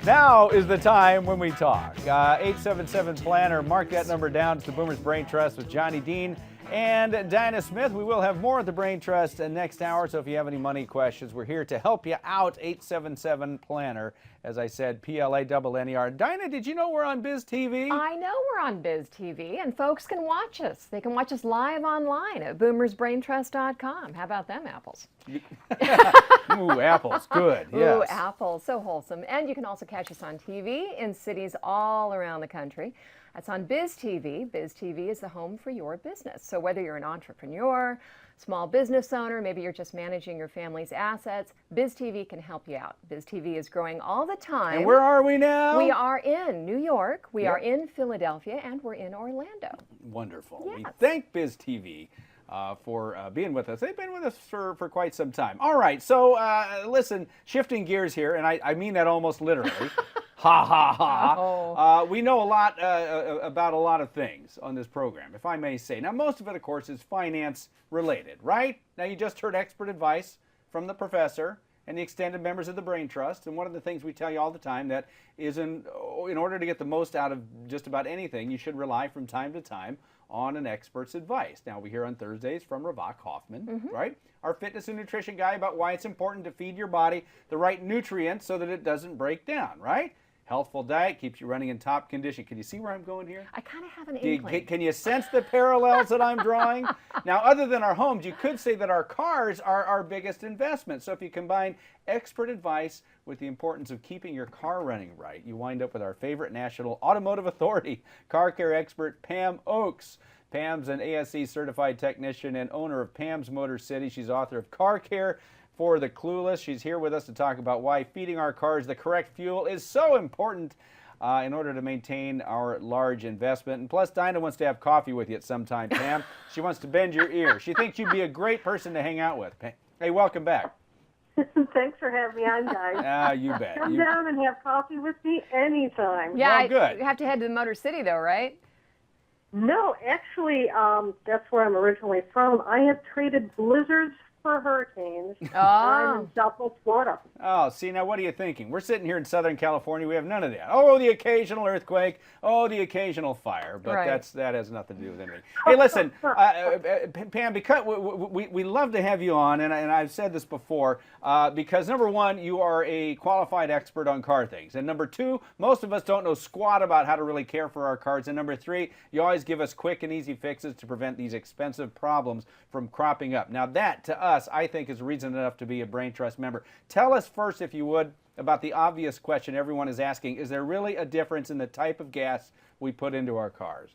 Now is the time when we talk. 877-PLANNER. Mark that number down. It's the Boomer's Brain Trust with Johnny Dean and Dinah Smith. We will have more at the Brain Trust next hour, so if you have any money questions, we're here to help you out. 877-PLANNER. As I said, PLANNER. Dinah, did you know we're on Biz TV? I know we're on Biz TV, and folks can watch us. They can watch us live online at boomersbraintrust.com. How about them apples? Ooh, apples. Good. Yes. Ooh, apples. So wholesome. And you can also catch us on TV in cities all around the country. That's on Biz TV. Biz TV is the home for your business. So whether you're an entrepreneur, small business owner, maybe you're just managing your family's assets, Biz TV can help you out. Biz TV is growing all the time. And where are we now? We are in New York, we are in Philadelphia, and we're in Orlando. Wonderful. Yes. We thank Biz TV for being with us. They've been with us for quite some time. All right, so listen, shifting gears here, and I mean that almost literally. Ha, ha, ha. Oh. We know a lot about a lot of things on this program, if I may say. Now, most of it, of course, is finance related, right? Now, you just heard expert advice from the professor and the extended members of the Brain Trust. And one of the things we tell you all the time that is in order to get the most out of just about anything, you should rely from time to time on an expert's advice. Now, we hear on Thursdays from Ravak Hoffman, right? Our fitness and nutrition guy, about why it's important to feed your body the right nutrients so that it doesn't break down, right? Healthful diet keeps you running in top condition. Can you see where I'm going here? I kind of have an inkling. Can you sense the parallels that I'm drawing? Now, other than our homes, you could say that our cars are our biggest investment. So if you combine expert advice with the importance of keeping your car running right, you wind up with our favorite national automotive authority, car care expert Pam Oakes. Pam's an ASE certified technician and owner of Pam's Motor City. She's author of Car Care for the Clueless. She's here with us to talk about why feeding our cars the correct fuel is so important in order to maintain our large investment. And plus, Dinah wants to have coffee with you at some time, Pam. She wants to bend your ear. She thinks you'd be a great person to hang out with. Hey, welcome back. Thanks for having me on, guys. You bet. Come down and have coffee with me anytime. Yeah, Well, good. You have to head to the Motor City, though, right? No, actually, that's where I'm originally from. I have traded blizzards for hurricanes. I'm in Southwest Florida. Oh, see, now what are you thinking? We're sitting here in Southern California. We have none of that. Oh, the occasional earthquake. Oh, the occasional fire. But Right. that has nothing to do with anything. Hey, listen, Pam, because we love to have you on, and I've said this before, because number one, you are a qualified expert on car things. And number two, most of us don't know squat about how to really care for our cars. And number three, you always give us quick and easy fixes to prevent these expensive problems from cropping up. Now that, to us, I think is reason enough to be a Brain Trust member. Tell us first, if you would, about the obvious question everyone is asking. Is there really a difference in the type of gas we put into our cars?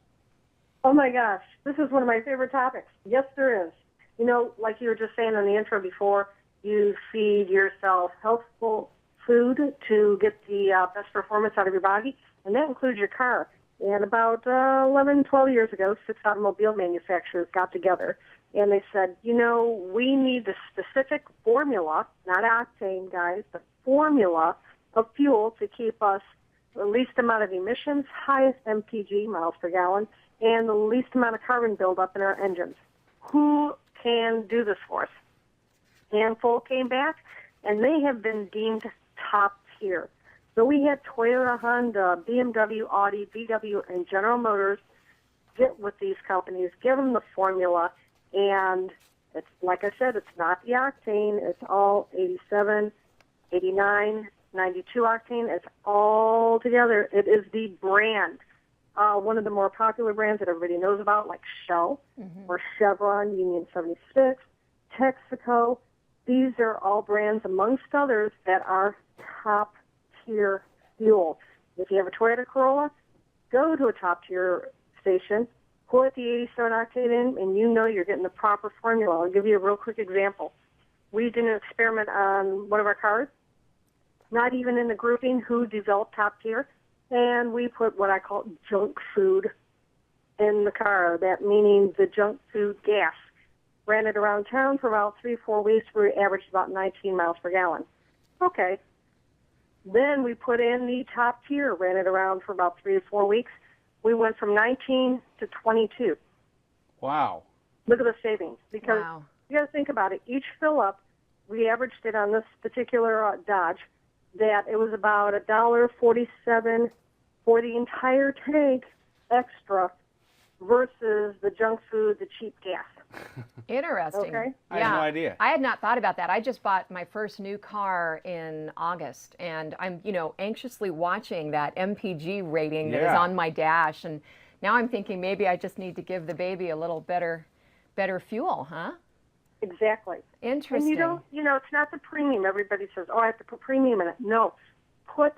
Oh, my gosh. This is one of my favorite topics. Yes, there is. You know, like you were just saying in the intro before, you feed yourself healthful food to get the best performance out of your body, and that includes your car. And about 11, 12 years ago, 6 automobile manufacturers got together, and they said, you know, we need the specific formula, not octane, guys, the formula of fuel to keep us the least amount of emissions, highest MPG, miles per gallon, and the least amount of carbon buildup in our engines. Who can do this for us? Handful came back, and they have been deemed top tier. So we had Toyota, Honda, BMW, Audi, VW, and General Motors get with these companies, give them the formula, and it's like I said, it's not the octane. It's all 87, 89, 92 octane. It's all together. It is the brand. One of the more popular brands that everybody knows about, like Shell or Chevron, Union 76, Texaco. These are all brands, amongst others, that are top-tier fuel. If you have a Toyota Corolla, go to a top-tier station, put the 87 octane in, and you know you're getting the proper formula. I'll give you a real quick example. We did an experiment on one of our cars, not even in the grouping who developed top tier, and we put what I call junk food in the car, that meaning the junk food gas. Ran it around town for about 3-4 weeks. We averaged about 19 miles per gallon. Okay. Then we put in the top tier, ran it around for about 3 to 4 weeks. We went from 19 to 22. Wow. Look at the savings. Because Wow. you got to think about it. Each fill up, we averaged it on this particular Dodge, that it was about $1.47 for the entire tank extra versus the junk food, the cheap gas. Interesting. Okay. I had no idea. I had not thought about that. I just bought my first new car in August, and I'm, anxiously watching that MPG rating that is Yeah. on my dash. And now I'm thinking maybe I just need to give the baby a little better fuel, huh? Exactly. Interesting. And it's not the premium. Everybody says, oh, I have to put premium in it. No. Put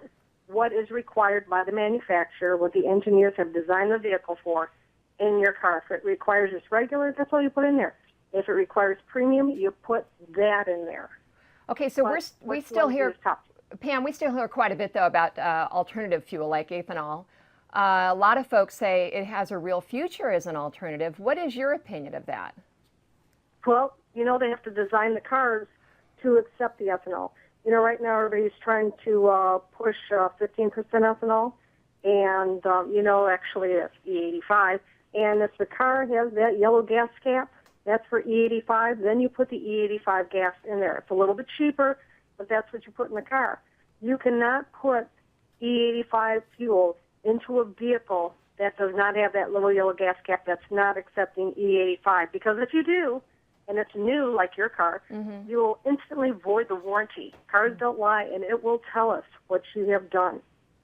what is required by the manufacturer, what the engineers have designed the vehicle for, in your car. If it requires just regular, that's all you put in there. If it requires premium, you put that in there. Okay, so we still hear, top. Pam, we still hear quite a bit, though, about alternative fuel like ethanol. A lot of folks say it has a real future as an alternative. What is your opinion of that? Well, they have to design the cars to accept the ethanol. Right now everybody's trying to push 15% ethanol, and, actually it's E85. And if the car has that yellow gas cap, that's for E85, then you put the E85 gas in there. It's a little bit cheaper, but that's what you put in the car. You cannot put E85 fuel into a vehicle that does not have that little yellow gas cap that's not accepting E85, because if you do, and it's new like your car, you will instantly void the warranty. Cars don't lie, and it will tell us what you have done.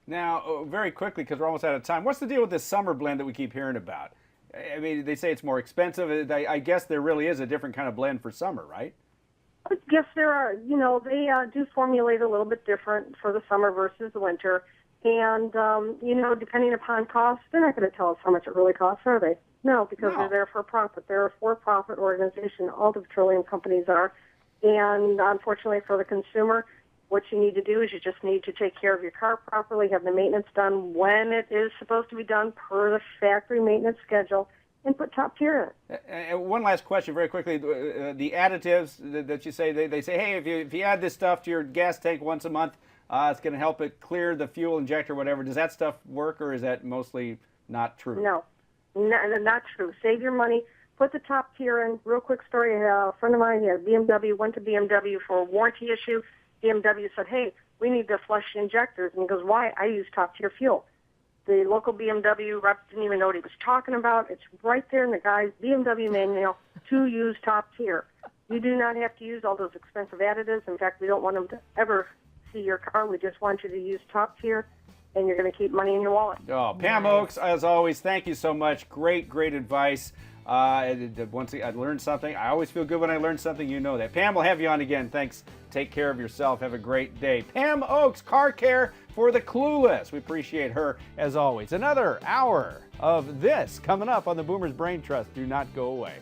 Now, very quickly, because we're almost out of time, what's the deal with this summer blend that we keep hearing about? I mean, they say it's more expensive. I guess there really is a different kind of blend for summer, right? Yes, there are. They do formulate a little bit different for the summer versus the winter. And, depending upon cost, they're not going to tell us how much it really costs, are they? No, because they're there for profit. They're a for-profit organization. All the petroleum companies are. And unfortunately for the consumer, what you need to do is you just need to take care of your car properly, have the maintenance done when it is supposed to be done per the factory maintenance schedule, and put top tier in it. And one last question, very quickly. The additives that you say, they say, hey, if you add this stuff to your gas tank once a month, it's going to help it clear the fuel injector, whatever. Does that stuff work, or is that mostly not true? No, not true. Save your money. Put the top tier in. Real quick story. A friend of mine, he had BMW, went to BMW for a warranty issue. BMW said, hey, we need to flush the injectors. And he goes, why? I use top tier fuel. The local BMW rep didn't even know what he was talking about. It's right there in the guy's BMW manual to use top tier. You do not have to use all those expensive additives. In fact, we don't want them to ever see your car. We just want you to use top tier, and you're going to keep money in your wallet. Oh, Pam Oakes, as always, thank you so much. Great advice. Once again, I learned something. I always feel good when I learn something. You know that. Pam, we'll have you on again. Thanks. Take care of yourself. Have a great day. Pam Oakes, car care for the clueless. We appreciate her as always. Another hour of this coming up on the Boomer's Brain Trust. Do not go away.